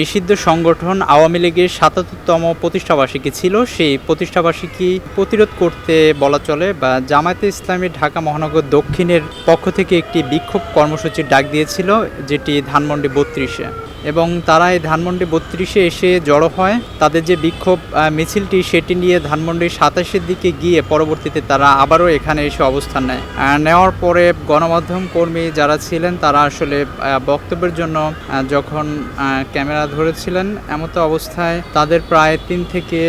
নিষিদ্ধ সংগঠন আওয়ামী লীগের ৭৭তম প্রতিষ্ঠাবার্ষিকী ছিল। সেই প্রতিষ্ঠাবার্ষিকী প্রতিরোধ করতে বলা চলে বা জামায়াতে ইসলামী ঢাকা মহানগর দক্ষিণের পক্ষ থেকে একটি বিক্ষোভ কর্মসূচির ডাক দিয়েছিল, যেটি ধানমন্ডি ৩২-এ, এবং তারা এই ধানমন্ডি ৩২-এ এসে জড়ো হয়। তাদের যে বিক্ষোভ মিছিলটি সেটি নিয়ে ধানমন্ডি ২৭-এর দিকে গিয়ে পরবর্তীতে তারা আবারও এখানে এসে অবস্থান নেয়। নেওয়ার পরে গণমাধ্যম কর্মী যারা ছিলেন তারা আসলে বক্তব্যের জন্য যখন ক্যামেরা ধরেছিলেন, এমতো অবস্থায় তাদের প্রায় ৩ থেকে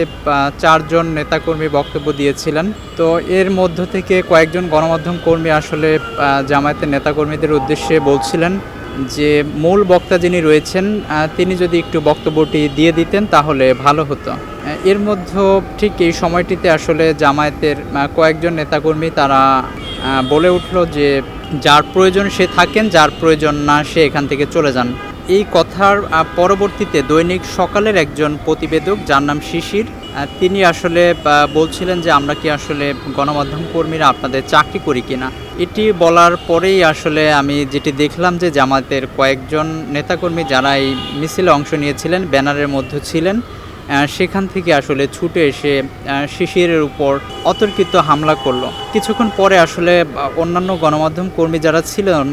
৪ জন নেতাকর্মী বক্তব্য দিয়েছিলেন। তো এর মধ্য থেকে কয়েকজন গণমাধ্যম কর্মী আসলে জামায়াতের নেতাকর্মীদের উদ্দেশ্যে বলছিলেন যে মূল বক্তা যিনি রয়েছেন তিনি যদি একটু বক্তব্যটি দিয়ে দিতেন তাহলে ভালো হতো। এর মধ্যে ঠিক এই সময়টিতে আসলে জামায়াতের কয়েকজন নেতাকর্মী তারা বলে উঠল যে যার প্রয়োজন সে থাকেন, যার প্রয়োজন না সে এখান থেকে চলে যান। এই কথার পরবর্তীতে দৈনিক সকালের একজন প্রতিবেদক যার নাম শিশির, তিনি আসলে বলছিলেন যে আমরা কি আসলে গণমাধ্যম কর্মীরা আপনাদের চাকরি করি কিনা। এটি বলার পরেই আসলে আমি যেটি দেখলাম যে জামায়াতের কয়েকজন নেতাকর্মী যারা এই মিছিলে অংশ নিয়েছিলেন, ব্যানারের মধ্যে ছিলেন, সেখান থেকে আসলে ছুটে এসে শিশিরের উপর অতর্কিত হামলা করলো। কিছুক্ষণ পরে আসলে অন্যান্য গণমাধ্যম কর্মী যারা ছিলেন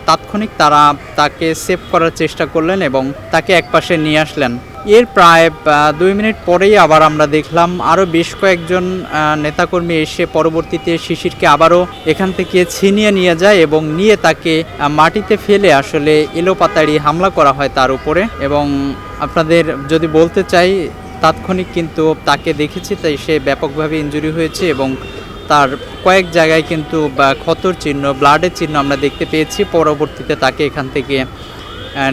তাৎক্ষণিক তারা তাকে সেভ করার চেষ্টা করলেন এবং তাকে একপাশে নিয়ে আসলেন। এর প্রায় 2 মিনিট পরেই আবার আমরা দেখলাম আরও বেশ কয়েকজন নেতাকর্মী এসে পরবর্তীতে শিশিরকে আবারও এখান থেকে ছিনিয়ে নিয়ে যায় এবং নিয়ে তাকে মাটিতে ফেলে আসলে এলোপাতাড়ি হামলা করা হয় তার উপরে। এবং আপনাদের যদি বলতে চাই, তাৎক্ষণিক কিন্তু তাকে দেখেছি, তাই সে ব্যাপকভাবে ইনজুরি হয়েছে এবং তার কয়েক জায়গায় কিন্তু ক্ষতর চিহ্ন, ব্লাডের চিহ্ন আমরা দেখতে পেয়েছি। পরবর্তীতে তাকে এখান থেকে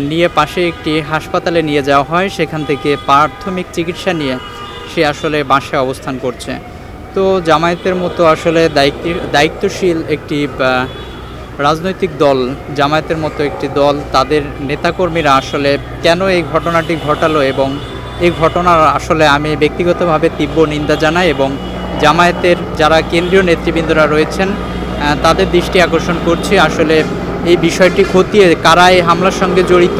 নিয়ে পাশে একটি হাসপাতালে নিয়ে যাওয়া হয়, সেখান থেকে প্রাথমিক চিকিৎসা নিয়ে সে আসলে বাসায় অবস্থান করছে। তো জামায়াতের মতো আসলে দায়িত্বশীল একটি রাজনৈতিক দল, জামায়াতের মতো একটি দল, তাদের নেতাকর্মীরা আসলে কেন এই ঘটনাটি ঘটালো, এবং এই ঘটনার আসলে আমি ব্যক্তিগতভাবে তীব্র নিন্দা জানাই এবং জামায়াতের যারা কেন্দ্রীয় নেতৃবৃন্দরা রয়েছেন তাদের দৃষ্টি আকর্ষণ করছি আসলে এই বিষয়টি খতিয়ে কারা এই হামলার সঙ্গে জড়িত,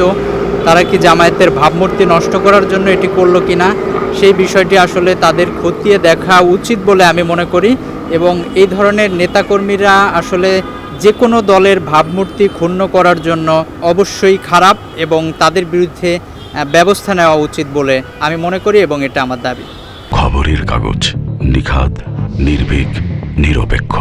তারা কি জামায়াতের ভাবমূর্তি নষ্ট করার জন্য এটি করলো কিনা, সেই বিষয়টি আসলে তাদের খতিয়ে দেখা উচিত বলে আমি মনে করি। এবং এই ধরনের নেতাকর্মীরা আসলে যে কোনো দলের ভাবমূর্তি ক্ষুণ্ণ করার জন্য অবশ্যই খারাপ এবং তাদের বিরুদ্ধে ব্যবস্থা নেওয়া উচিত বলে আমি মনে করি এবং এটা আমার দাবি। খবরের কাগজ, নিখাদ, নির্ভীক, নিরপেক্ষ।